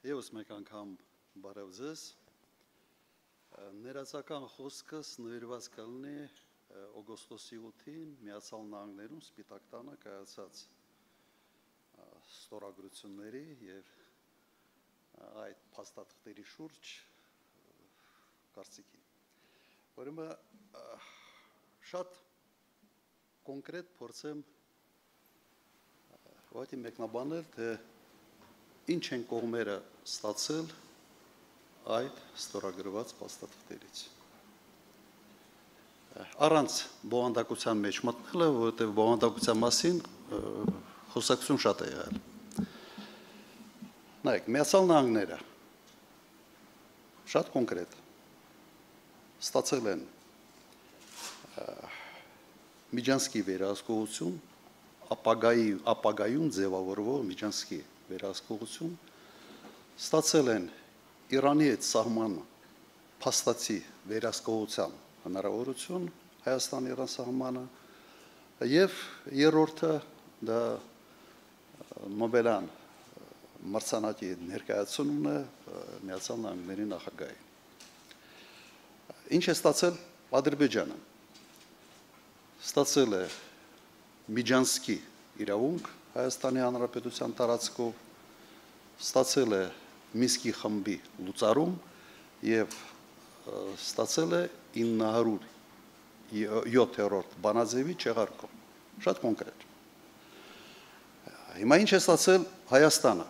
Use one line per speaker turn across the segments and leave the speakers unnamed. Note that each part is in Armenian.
Եվս մեկ անգամ բարև ձեզ, ներածական խոսքս նվիրված կլինի օգոստոսի 8-ին Միացյալ Նահանգներում Սպիտակ տանը կայացած ստորագրությունների եւ այդ փաստաթղթերի շուրջ կարծիքին։ Ուրեմն շատ կոնկրետ փորձեմ ուղղակի մեկնաբանել, թե ինչ են կողմերը ստացել այդ ստորագրված փաստաթղթերից։ Առանց բովանդակության մեջ մտնելը, որովհետև բովանդակության մասին խոսակցություն շատ է եղել։ Նայեք, Միացյալ Նահանգները շատ կոնկրետ ստացել են Միջանցքի վերահսկողություն, ապագայում ձևավորվող Միջանցքի վերահսկողություն, ստացել են Իրանի հետ սահման փաստացի վերահսկողության հնարավորություն Հայաստան-Իրան սահմանը եւ երրորդը դա Նոբելյան մրցանակի ներկայացումն է Միացյալ Նահանգների նախագահին։ Ինչ է ստացել Ադրբեջանը։ Ստացել է Միջանցքի իրավունք Հայաստանի Հանրապետության տարածքով, ստացել է Մինսկի խմբի լուծարում եւ ստացել է 907-րդ բանաձևի չեղարկում։ Շատ կոնկրետ։ Հիմա ինչ է ստացել Հայաստանը։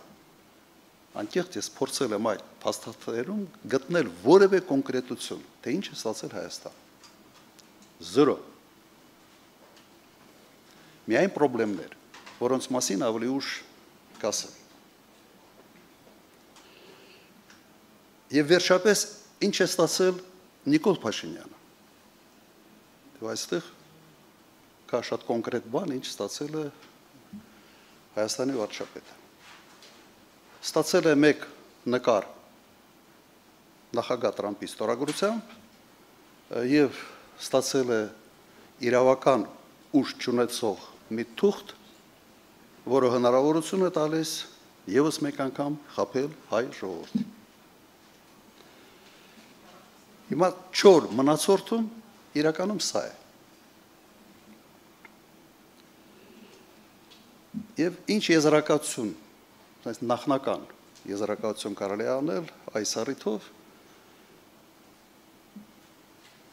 Անկեղծ ես փորձել եմ այդ փաստաթղթերում գտնել որևէ կոնկրետություն, թե ինչ է ստացել Հայաստանը։ 0 Միայն խնդիրներ, որոնց մասին ավելի ուշ կասեմ։ Եվ վերջապես ինչ է ստացել Նիկոլ Փաշինյանը։ Դու այստեղ կա շատ կոնկրետ բան, ինչ ստացել է Հայաստանի վարչապետը։ Ստացել է մեկ նկար նախագահ Տրամփի ստորագրությամբ եւ ստացել է իրավական ուժ չունեցող մի թուղթ, որը հնարավորություն է տալիս եւս մեկ անգամ խաբել հայ ժողովրդին։ Հիմա չոր մնացորդում իրականում սա է։ Եվ ինչ եզրակացություն, նախնական եզրակացություն կարելի անել այս առիթով,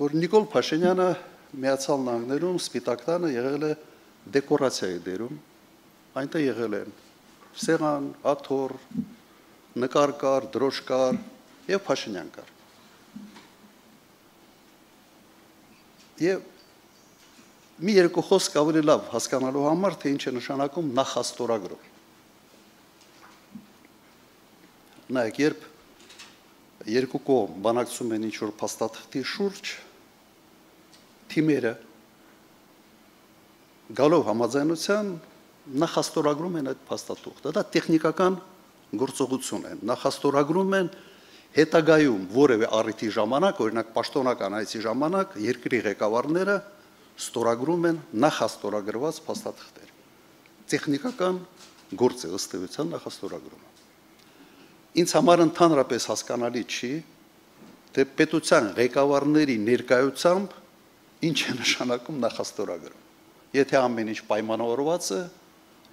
որ Նիկոլ Փաշինյանը Միացյալ Նահանգներում Սպիտակ տանը եղել է դեկորացիայի դերում, այնտեղ եղել են սեղան, աթոռ, նկար կար, դրոշ կար եւ Փաշինյան կար։ Եվ մի երկու խոսք ավելի լավ հասկանալու համար, թե ինչ է նշանակում նախաստորագրում։ Նայեք, երբ երկու կողմ բանակցում են ինչ-որ փաստաթղթի շուրջ, թիմերը գալով համաձայնության նախաստորագրում են այդ փաստաթուղթը։ Դա տեխնիկական գործողություն է։ Նախաստորագրում են հետագայում որևէ առիթի ժամանակ, օրինակ պաշտոնական այցի ժամանակ երկրի ղեկավարները ստորագրում են նախաստորագրված փաստաթղթեր։ Տեխնիկական գործ է ըստ էության նախաստորագրումը։ Ինձ համար ընդհանրապես հասկանալի չի, թե պետության ղեկավարների ներկայությամբ ինչ է նշանակում նախաստորագրում։ Եթե ամեն ինչ պայմանավորված է,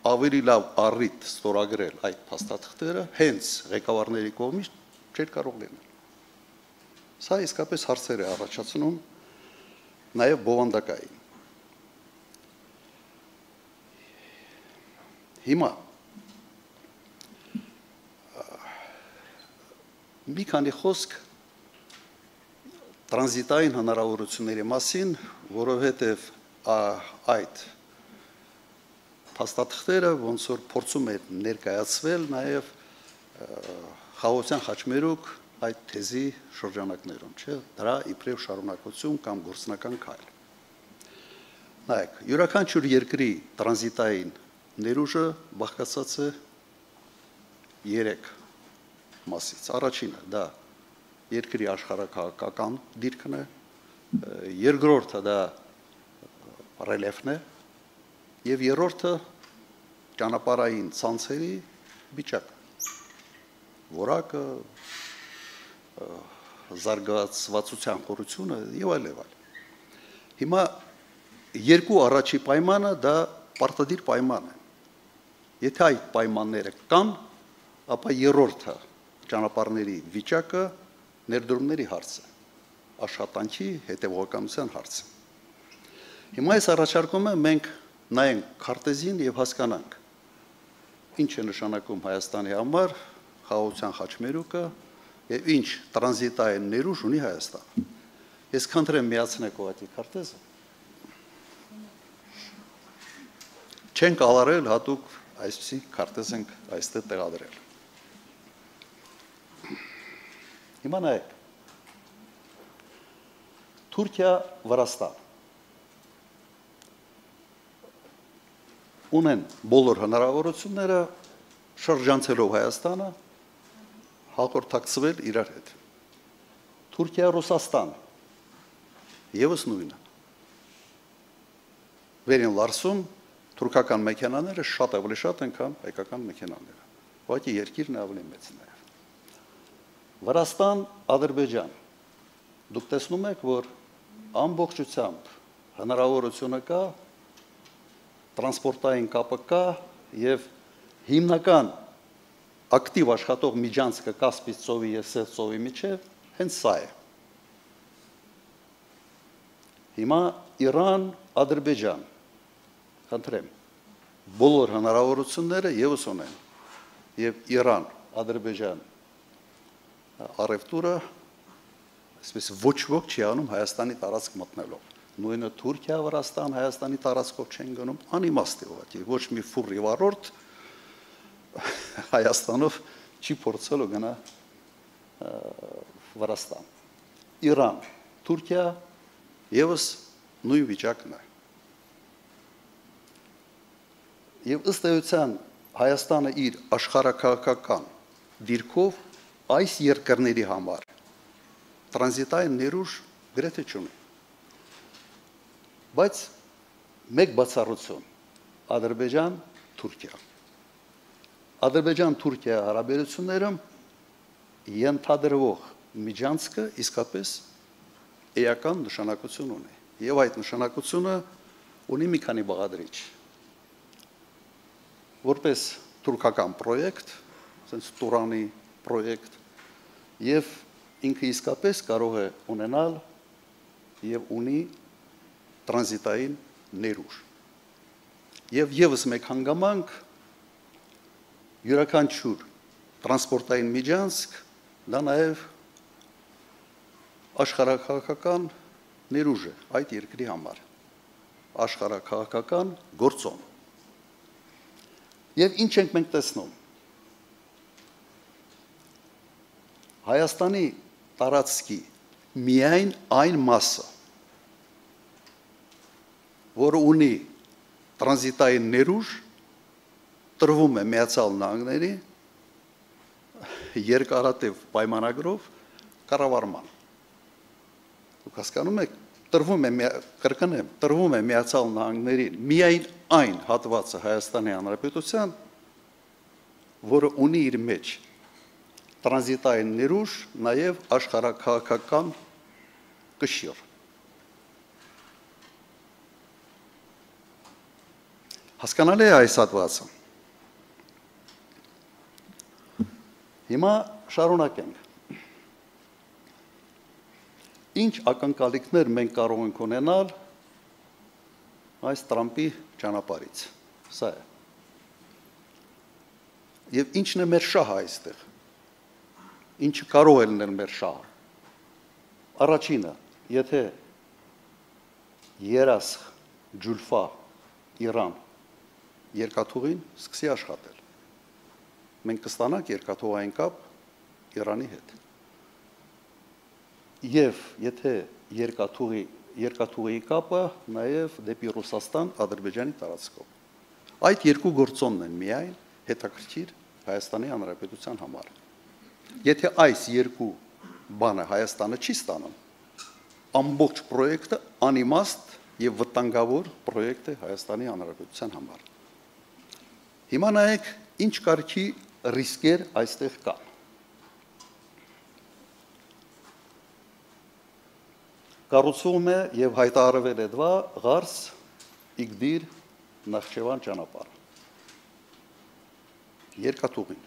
ավելի լավ առիթ ստորագրել այդ փաստաթղթերը հենց ղեկավարների կողմից չէր կարող լինել։ Սա իսկապես հարցեր է առաջացնում նաև բովանդակային։ Հիմա մի քանի խոսք տրանզիտային հնարավորությունների մասին, որովհետև այդ փաստաթղթերը ոնց որ փորձում է ներկայացվել նաև Խաղաղության խաչմերուկ այդ թեզի շրջանակներում, չէ՞, դրա իբրև շարունակություն կամ գործնական քայլ։ Նայեք, յուրաքանչյուր երկրի տրանզիտային ներուժը բաղկացած է 3 մասից։ Առաջինը դա երկրի աշխարհաքաղաքական դիրքն է, երկրորդը դա ռելիեֆն է եւ երրորդը ճանապարհային ցանցերի վիճակը։ որակը, զարգացվածության խորությունը եւ այլ եւ այլ։ Հիմա երկու առաջի պայմանը դա պարտադիր պայման է։ Եթե այդ պայմանները կան, ապա երրորդը ճանապարհների վիճակը ներդրումների հարցը, աշխատանքի հետևողականության հարցը։ Հիմա այս առաջարկումը մենք նայենք քարտեզին եւ հասկանանք ինչ է նշանակում Հայաստանի համար խաղաղության խաչմերուկը եւ ինչ տրանզիտային ներուժ ունի Հայաստանը։ Ես քննրեմ միացնեք ուղղակի քարտեզը։ Չենք ալարել հատուկ այսպիսի քարտեզ ենք այստեղ տեղադրել։ Հիմա նայեք։ Թուրքիա, Վրաստան ունեն բոլոր հնարավորությունները շրջանցելով Հայաստանը հաղորդակցվել իրար հետ։ Թուրքիա, Ռուսաստան եւս նույնը։ Վերին Լարսում թուրքական մեքենաները շատ ավելի շատ են, քան հայկական մեքենաները։ Ուղղակի երկիրն ավելի մեծ է նաև։ Վրաստան, Ադրբեջան։ Դուք տեսնում եք, որ ամբողջությամբ հնարավորությունը կա, տրանսպորտային կապը կա եւ հիմնական ակտիվ աշխատող միջանցքը Կասպից ծովի եւ Սև ծովի միջեւ հենց սա է։ Հիմա Իրան, Ադրբեջան, խնդրեմ, բոլոր հնարավորությունները եւս ունեն եւ Իրան, Ադրբեջան առևտուրը այսպես ոչ ոք չի անում Հայաստանի տարածք մտնելով։ Նույնը Թուրքիա, Վրաստան, Հայաստանի տարածքով չեն գնում, անիմաստ է ուղղակի, ոչ մի ֆուռ եւ առորդ Հայաստանով չի փորձելու գնա Վրաստան։ Իրան, Թուրքիա եւս նույն վիճակն է։ Եվ ըստ էության Հայաստանը իր աշխարհաքաղաքական դիրքով այս երկրների համար տրանզիտային ներուժ գրեթե չունի։ Բայց մեկ բացառություն Ադրբեջան, Թուրքիա։ Ադրբեջան-Թուրքիա հարաբերությունները ենթադրվող միջանցքը իսկապես էական նշանակություն ունի։ Եվ այդ նշանակությունը ունի մի քանի բաղադրիչ։ Որպես թուրքական պրոյեկտ, ասենց Տուրանի պրոյեկտ, եւ ինքը իսկապես կարող է ունենալ եւ ունի տրանզիտային ներուժ։ Եվ եւս մեկ հանգամանք յուրաքանչյուր տրանսպորտային միջանցք դա նաեւ աշխարհաքաղաքական ներուժ է այդ երկրի համար, աշխարհաքաղաքական գործոն։ Եվ ինչ ենք մենք տեսնում։ Հայաստանի տարածքի միայն այն մասը, որը ունի տրանզիտային ներուժ, տրվում է Միացյալ Նահանգների երկարատև պայմանագրով կառավարման։ Դուք հասկանում եք, տրվում է Միացյալ Նահանգներին միայն այն հատվածը Հայաստանի Հանրապետության, որը ունի իր մեջ տրանզիտային ներուժ, նաև աշխարհաքաղաքական կշիռ։ Հասկանալի է այս հատվածը։ Հիմա շարունակենք։ Ինչ ակնկալիքներ մենք կարող ենք ունենալ այս Տրամպի ճանապարհից։ Սա է։ Եվ ինչն է մեր շահը այստեղ։ Ինչը կարող է լինել մեր շահը։ Առաջինը, եթե երասխ, ջուլֆա, Իրան երկաթուղին սկսի աշխատել։ Մենք կստանանք երկաթուղային կապ Իրանի հետ։ Եվ եթե երկաթուղի կապը նաև դեպի Ռուսաստան, Ադրբեջանի տարածքով։ Այդ երկու գործոնն են միայն հետաքրքիր Հայաստանի Հանրապետության համար։ Եթե այս երկու բանը Հայաստանը չի ստանում, ամբողջ պրոյեկտը անիմաստ եւ վտանգավոր պրոյեկտ է Հայաստանի Հանրապետության համար։ Հիմա նայեք, ինչ կարգի ռիսկեր այստեղ կան։ կառուցվում է եւ հայտարարվել է դա Ղարս Իգդիր Նախճեվան ճանապարհը։ Երկաթուղին։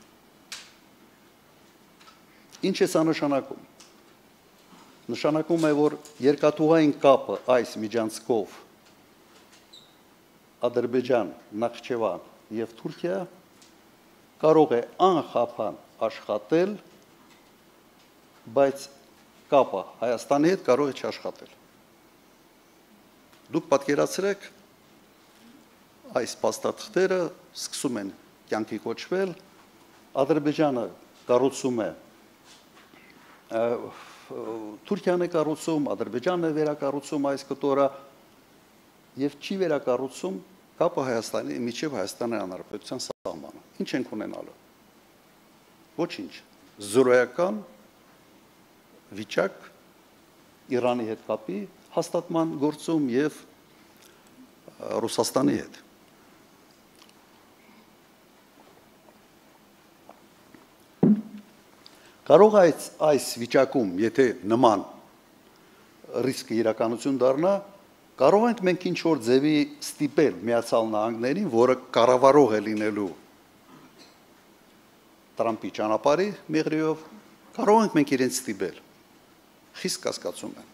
Ինչ է սա նշանակում։ Նշանակում է, որ երկաթուղային կապը այս միջանցքով Ադրբեջան, Նախճեվան եւ Թուրքիա կարող է անխափան աշխատել, բայց կապը Հայաստանի հետ կարող է չաշխատել։ Դուք պատկերացրեք, այս փաստաթղթերը սկսում են կյանքի կոչվել, Ադրբեջանը կառուցում է, Թուրքիան է կառուցում, Ադրբեջանն է վերակառուցում այս կտորը եւ չի վերակառուցում կապը Հայաստանի միջև Հայաստանի Հանրապետության սահմանը։ Ինչ ենք ունենալու։ Ոչինչ։ Զրոյական վիճակ Իրանի հետ կապի հաստատման գործում եւ Ռուսաստանի հետ։ Կարող է այս վիճակում, եթե նման ռիսկը իրականություն դառնա, կարող ենք մենք ինչ-որ ձևի ստիպել Միացյալ Նահանգներին, որը կառավարող է լինելու Տրամպի ճանապարհի մեղրիով, կարող ենք մենք իրենց ստիպել։ Խիստ կասկածում եմ։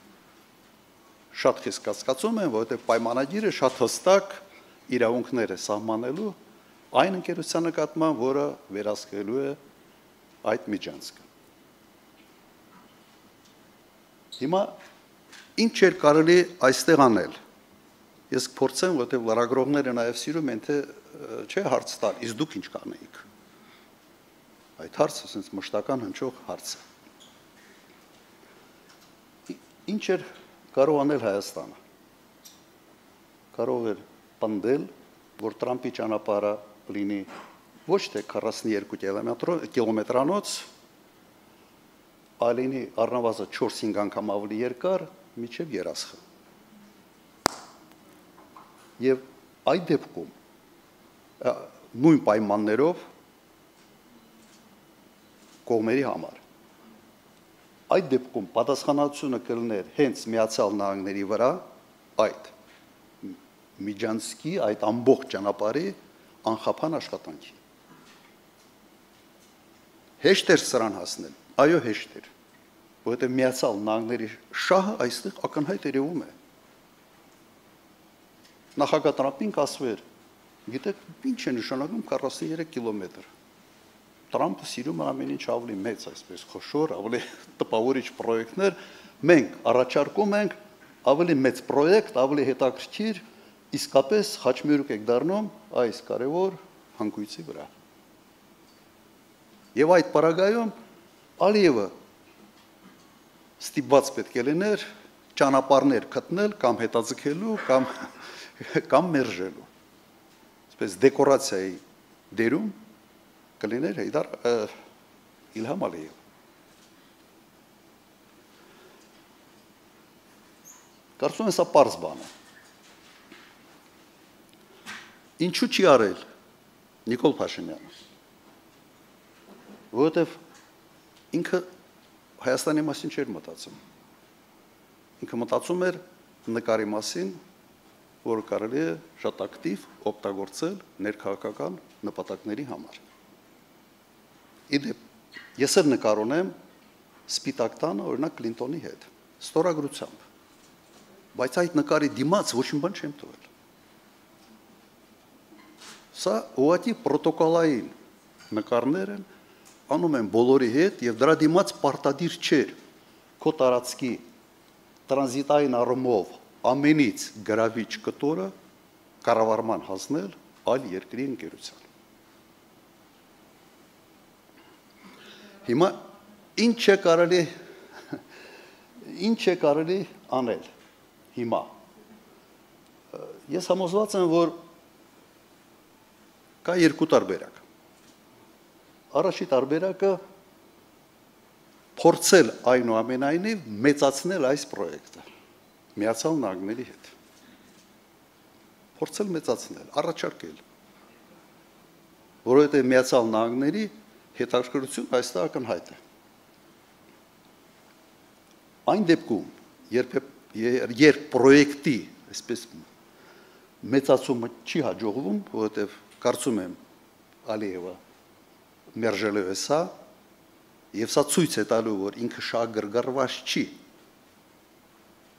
Շատ խիստ կասկածում եմ, որովհետև պայմանագիրը շատ հստակ իրավունքներ է սահմանելու այն ընկերության նկատմամբ, որը վերահսկելու է այդ միջանցքը։ Հիմա ինչ էր կարելի այստեղ անել։ Ես կփորձեմ, որովհետև լրագրողները նաև սիրում են, թե չէ հարց տալ, իսկ դուք ինչ կանեիք։ Այդ հարցը ասենց մշտական հնչող հարց է։ Ինչ էր կարող անել Հայաստանը։ Կարող էր պնդել, որ Տրամպի ճանապարհը լինի ոչ թե 42 կիլոմետրանոց, այլ լինի առնվազն 4-5 անգամ ավելի երկար, մինչև Երասխը։ Եվ այդ դեպքում նույն պայմաններով կողմերի համար այդ դեպքում պատասխանատվությունը կլիներ հենց Միացյալ Նահանգների վրա այդ միջանցքի, այդ ամբողջ ճանապարհի անխափան աշխատանքի։ Հեշտ էր սրան հասնել, այո հեշտ էր, որովհետև Միացյալ Նահանգների շահը այստեղ ակնհայտ երևում է։ Նախագահ Տրամպին կասվեր, գիտեք, ինչ է նշանակում 43 կիլոմետր։ Տրամպը սիրում է ամեն ինչ ավելի մեծ, այսպես խոշոր, ավելի տպավորիչ պրոյեկտներ, մենք առաջարկում ենք ավելի մեծ պրոյեկտ, ավելի հետաքրքիր, իսկապես խաչմերուկ եք դառնում այս կարևոր հանգույցի վրա։ Եվ այդ պարագայում Ալիևը ստիպված պետք է լիներ ճանապարհներ գտնել կամ հետաձգելու կամ մերժելու։ Այսպես դեկորացիայի դերում կլիներ Հեյդար Իլհամ Ալիևը։ Կարծում եմ սա պարզ բան է։ Ինչու չի արել Նիկոլ Փաշինյանը։ Որովհետև ինքը Հայաստանի մասին չէր մտածում։ Ինքը մտածում էր նկարի մասին, որը կարելի է շատ ակտիվ օգտագործել ներքաղաքական նպատակների համար։ Իդեպ, ես էլ նկար ունեմ Սպիտակ տանը, օրինակ Կլինտոնի հետ, ստորագրությամբ, բայց այդ նկարի դիմաց ոչ մի բան չեմ տվել։ Սա ուղղակի պրոտոկոլային նկարներ են, անում են բոլորի հետ եւ դրա դիմաց պարտադիր չէր քո տարածքի տրանզիտային առումով ամենից գրավիչ կտորը կառավարման հասնել այլ երկրի ընկերության։ Հիմա ինչ է կարելի անել հիմա։ Ես համոզված եմ, որ կա երկու տարբերակ։ Առաջի տարբերակը փորձել այնուամենայնիվ մեծացնել այս պրոյեկտը Միացյալ Նահանգների հետ։ Փորձել մեծացնել, առաջարկել, որովհետև Միացյալ Նահանգների հետաքրքրություն այստեղ ակնհայտ է։ Այն դեպքում, երբ պրոյեկտի այսպես մեծացումը չի հաջողվում, որովհետև կարծում եմ Ալիևը մերժելով է սա, եւ սա ցույց է տալու, որ ինքը շատ գրգռված չի,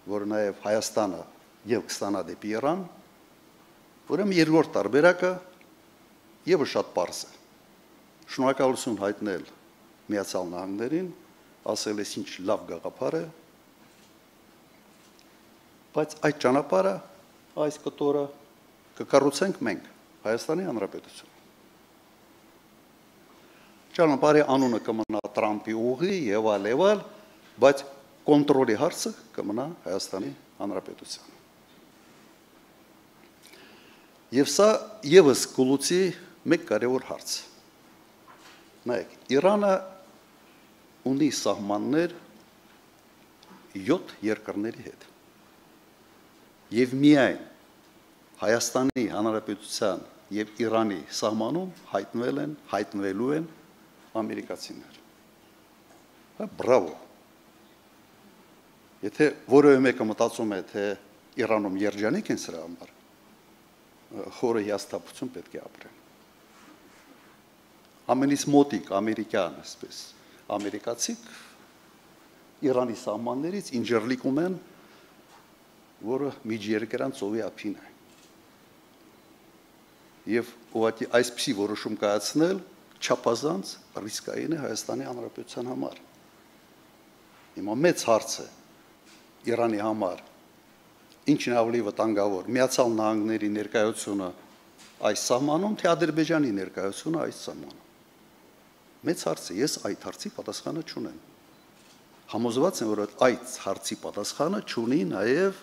որ նաեւ Հայաստանը եւ կստանա դեպի Իրան, ուրեմն երկրորդ տարբերակը եւս շատ պարզ է։ Շնորհակալություն հայտնել Միացյալ Նահանգներին, ասել ես ինչ լավ գաղափար է, բայց այդ ճանապարհը, այս կտորը կկառուցենք մենք, Հայաստանի Հանրապետությունը։ Ճանապարհի անունը կմնա Տրամպի ուղի եւ այլ, բայց կոնտրոլի հարցը կմնա Հայաստանի Հանրապետության։ Եվ սա եւս կուլուցի մեկ կարևոր հարց։ Նայեք, Իրանը ունի սահմաններ 7 երկրների հետ։ Եվ միայն Հայաստանի Հանրապետության եւ Իրանի սահմանում հայտնվելու են ամերիկացիներ։ Բրավո։ Եթե որևէ մեկը մտածում է, թե Իրանում երջանիկ են սրա համար, խորը հիասթափություն պետք է ապրեն։ Ամենից մոտիկ ամերիկյան, այսպես, ամերիկացիք Իրանի սահմաններից ինժերլիկում են, որը միջերկրան ծովի ափին է։ Եվ ուղղակի այսպիսի որոշում կայացնել չափազանց ռիսկային է Հայաստանի Հանրապետության համար։ Հիմա մեծ հարց է Իրանի համար, ինչն է ավելի վտանգավոր, Միացյալ Նահանգների ներկայությունը այս սահմանում, թե Ադրբեջանի ներկայությունը այս սահմանում։ Մեծ հարց է, ես այդ հարցի պատասխանը չունեմ։ Համոզված եմ, որ այդ հարցի պատասխանը չունի նաև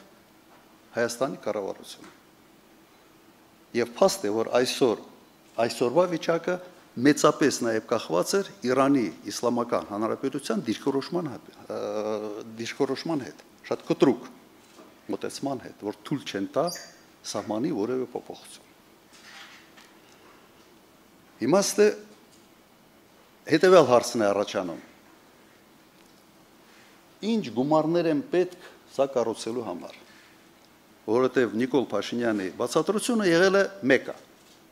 Հայաստանի կառավարությունը։ Եվ փաստ է, որ այսօրվա վիճակը մեծապես նաև կախված էր Իրանի Իսլամական Հանրապետության դիրքորոշման հետ, շատ կտրուկ մոտեցման հետ, որ թույլ չեն տա սահմանի որևէ փոփոխություն։ Իմաստը հետևյալ հարցն է առաջանում. ինչ գումարներ են պետք սա կառուցելու համար, որովհետև Նիկոլ Փաշինյանի բացատրությունը եղել է մեկը,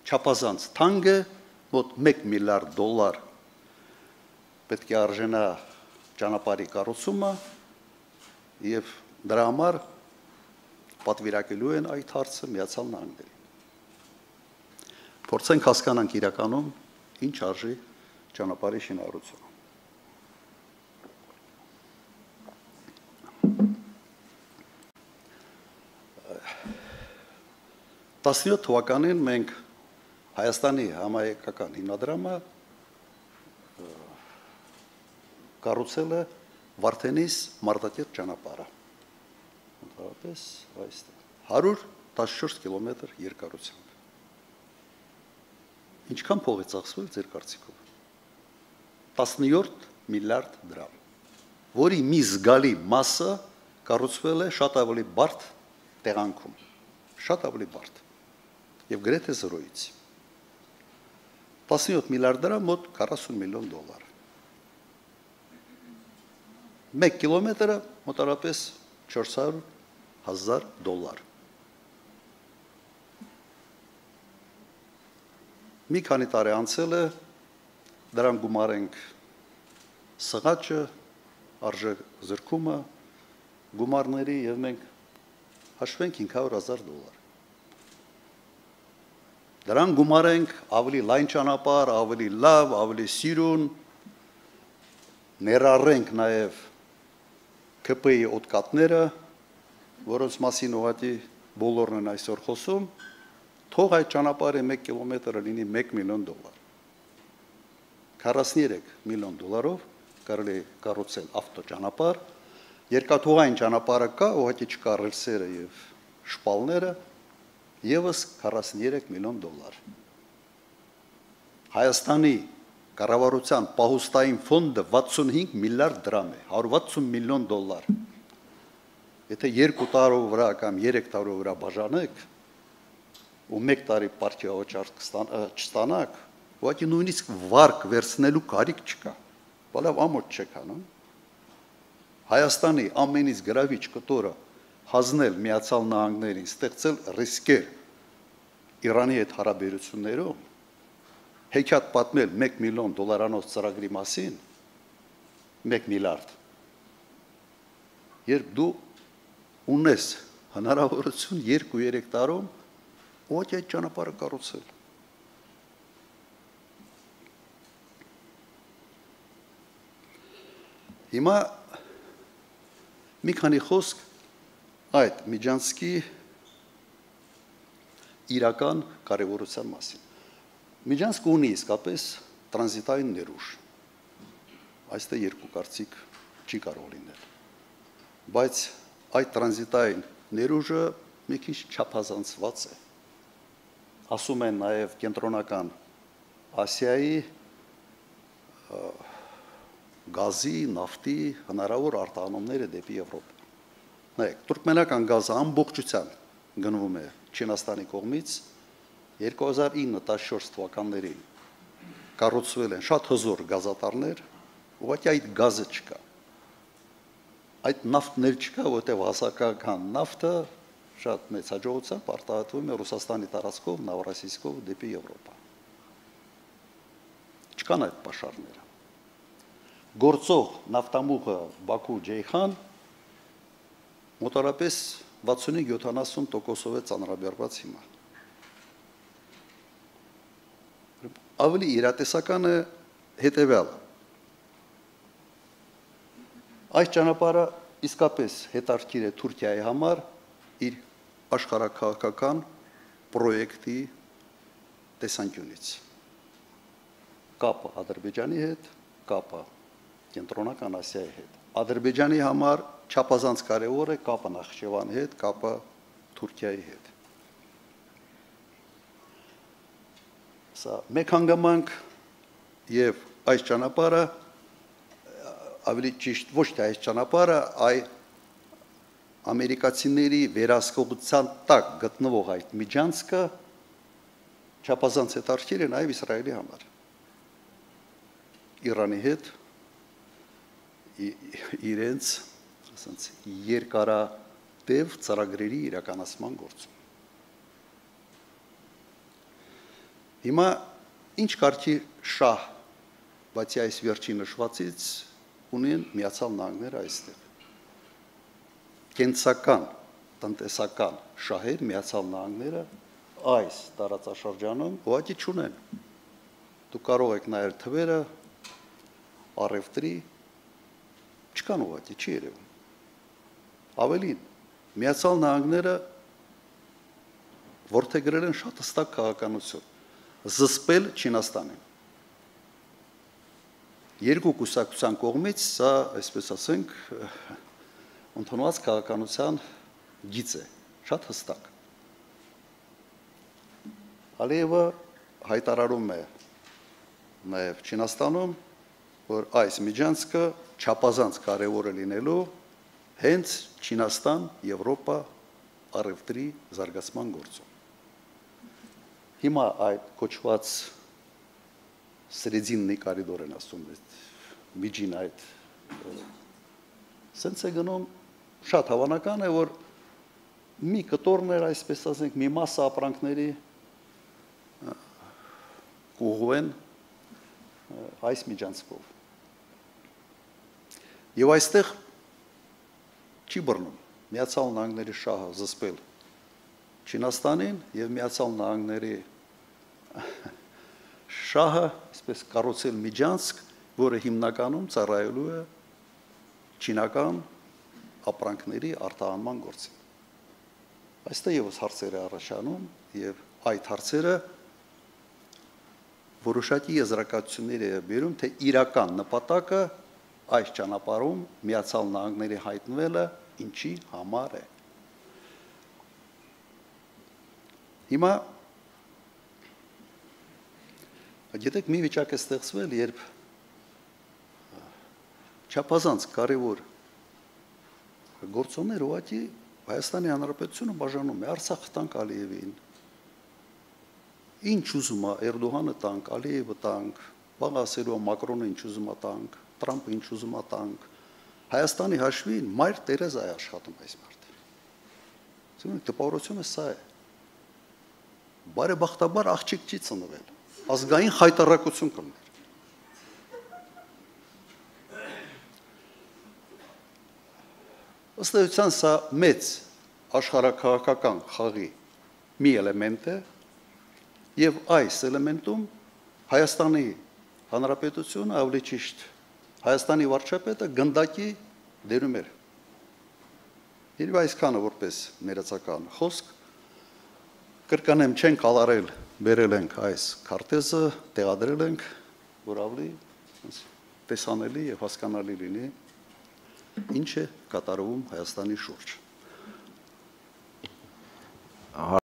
չափազանց թանկ է, մոտ $1 միլիարդ պետք է արժենա ճանապարհի կառուցումը եւ դրա համար պատվիրակելու են այդ հարցը Միացյալ Նահանգներին։ Փորձենք հասկանանք իրականում ինչ արժի ճանապարհի շինարարությունը։ 17 թվականին մենք Հայաստանի համահայկական հիմնադրամը կառուցել է Վարդենիս Մարտակերտ ճանապարհը։ Ընդհանրապես այստեղ 114 կիլոմետր երկարությամբ։ Ինչքան փող է ծախսվել ձեր կարծիքով։ 17 միլիարդ դրամ, որի մի զգալի մասը կառուցվել է շատ ավելի բարդ տեղանքում, շատ ավելի բարդ եւ գրեթե զրոյից։ 17 միլիարդ դրամ մոտ $40 միլիոն։ 1 կիլոմետրը մոտավորապես $400,000։ Մի քանի տարի անցել է, դրան գումարենք սղաճը, արժեզրկումը, գումարների եւ մենք հաշվենք $500,000։ Դրան գումարենք ավելի լայն ճանապարհ, ավելի լավ, ավելի սիրուն, ներառենք նաև ԿՊ-ի օդկատները, որոնց մասին ուղղակի բոլորն են այսօր խոսում, թող այդ ճանապարհը 1 կիլոմետրը լինի $1 միլիոն։ $43 միլիոն կարելի է կառուցել ավտոճանապարհ, երկաթուղային ճանապարհը կա, ուղղակի չկա ռելսերը եւ շպալները, եւս $43 միլիոն։ Հայաստանի կառավարության պահուստային ֆոնդը 65 միլիարդ դրամ է, $160 միլիոն։ Եթե 2 տարով վրա կամ 3 տարով վրա բաժանեք ու 1 տարի պարտիավաճառ չստանաք, ուղղակի նույնիսկ վարկ վերցնելու կարիք չկա։ Բալավ ամոթ չեք անում։ Հայաստանի ամենից գրավիչ կտորը հանձնել Միացյալ Նահանգներին, ստեղծել ռիսկեր Իրանի հետ հարաբերություններում, հեքիաթ պատմել $1 միլիոն ծրագրի մասին, 1 միլիարդ, երբ դու ունես հնարավորություն 2-3 տարում ուղղակի այդ ճանապարհը կառուցել։ Հիմա մի քանի խոսք այդ Միջանցքի իրական կարևորության մասին։ Միջանցքը ունի իսկապես տրանզիտային ներուժ։ Այստեղ երկու կարծիք չի կարող լինել։ Բայց այդ տրանզիտային ներուժը մի քիչ չափազանցված է։ Ասում են նաև կենտրոնական Ասիայի գազի, նավթի հնարավոր արտահանումները դեպի Եվրոպա։ Նայեք, թուրքմենական գազը ամբողջությամբ գնվում է Չինաստանի կողմից 2009-14 թվականներին կառուցվել են շատ հզոր գազատարներ, ուղղակի այդ գազը չկա։ Այդ նավթն էլ չկա, որտեղ հասարակական նավթը շատ մեծ հաջողությամբ արտահայտվում է Ռուսաստանի տարածքով, Նավառոսիայով դեպի Եվրոպա։ Չկան այդ պաշարները։ Գործող նավթամուղը Բաքու-Ջեյխան մոտավորապես 65-70%-ով է ծանրաբեռված հիմա։ Ավելի իրատեսականը հետևյալը։ Այս ճանապարհը իսկապես հետաքրքիր է Թուրքիայի համար իր աշխարհաքաղաքական պրոյեկտի տեսանկյունից։ Կապը Ադրբեջանի հետ, կապը Կենտրոնական Ասիայի հետ։ Ադրբեջանի համար չափազանց կարևոր է կապը Նախիջևանի հետ, կապը Թուրքիայի հետ։ Սա մեկ հանգամանք եւ այս ճանապարհը ավելի ճիշտ ոչ թե այս ճանապարհը, այլ ամերիկացիների վերահսկողության տակ գտնվող այդ միջանցքը չափազանց հետաքրքիր է նաեւ Իսրայելի համար։ Իրանի հետ իրենց ասած երկարատև ծրագրերի իրականացման գործում։ Հիմա ինչ կարգի շահ, բացի այս վերջին նշվածից ունեն Միացյալ Նահանգները այստեղ։ Կենսական, տնտեսական շահեր Միացյալ Նահանգները այս տարածաշրջանում ուղղակի չունեն։ Դուք կարող եք նայել թվերը, առևտրի չկան ուղղակի, չի երևում։ Ավելին, Միացյալ Նահանգները որդեգրել են շատ հստակ քաղաքականություն, զսպել Չինաստանին։ Երկու կուսակցության կողմից սա, այսպես ասենք, ընդունված քաղաքականության գիծ է, շատ հստակ։ Ալիևը հայտարարում է նաև Չինաստանում, որ այս միջանցքը չափազանց կարևոր է լինելու հենց Չինաստան-Եվրոպա առևտրի զարգացման գործում։ Հիմա այդ կոչված սրեդիննի կորիդոր են ասում, միջին այդ սենց է գնում, շատ հավանական է, որ մի կտորներ, այսպես ասենք, մի մասը ապրանքների կուղղեն այս միջանցքով։ Եվ այստեղ չի բռնում Միացյալ Նահանգների շահը զսպել Չինաստանին եւ Միացյալ Նահանգների շահը, այսպես կառուցել միջանցք, որը հիմնականում ծառայելու է չինական ապրանքների արտահանման գործին։ Այստեղ եւս հարցեր է առաջանում եւ այդ հարցերը որոշակի եզրակացություններ է բերում, թե իրական նպատակը այս ճանապարհում Միացյալ Նահանգների հայտնվելը ինչի համար է։ Հիմա գիտեք, մի վիճակ է ստեղծվել, երբ չափազանց կարևոր գործոններ ուղղակի Հայաստանի Հանրապետությունը բաժանում է, Արցախը տանք Ալիևին, ինչ ուզում է Էրդողանը տանք, Ալիևը տանք, բան ասելու Մակրոնը ինչ ուզում է տանք, Թրամփը ինչ ուզում է տանք, Հայաստանի հաշվին մայր Տերեզա է աշխատում այս մարդը։ Տպավորությունը սա է։ Բարեբախտաբար աղջիկ չի ծնվել, ազգային խայտառակություն կլներ։ Ըստ էության սա մեծ աշխարհաքաղաքական խաղի մի էլեմենտ է, եւ այս էլեմենտում Հայաստանի Հանրապետությունը, ավելի ճիշտ Հայաստանի վարչապետը գնդակի դերում էր։ Երբ այսքանը որպես ներածական խոսք կրկանեմ չեն կալարել, բերել ենք այս քարտեզը, տեղադրել ենք, որ ավելի տեսանելի եւ հասկանալի լինի ինչ է կատարվում Հայաստանի շուրջ։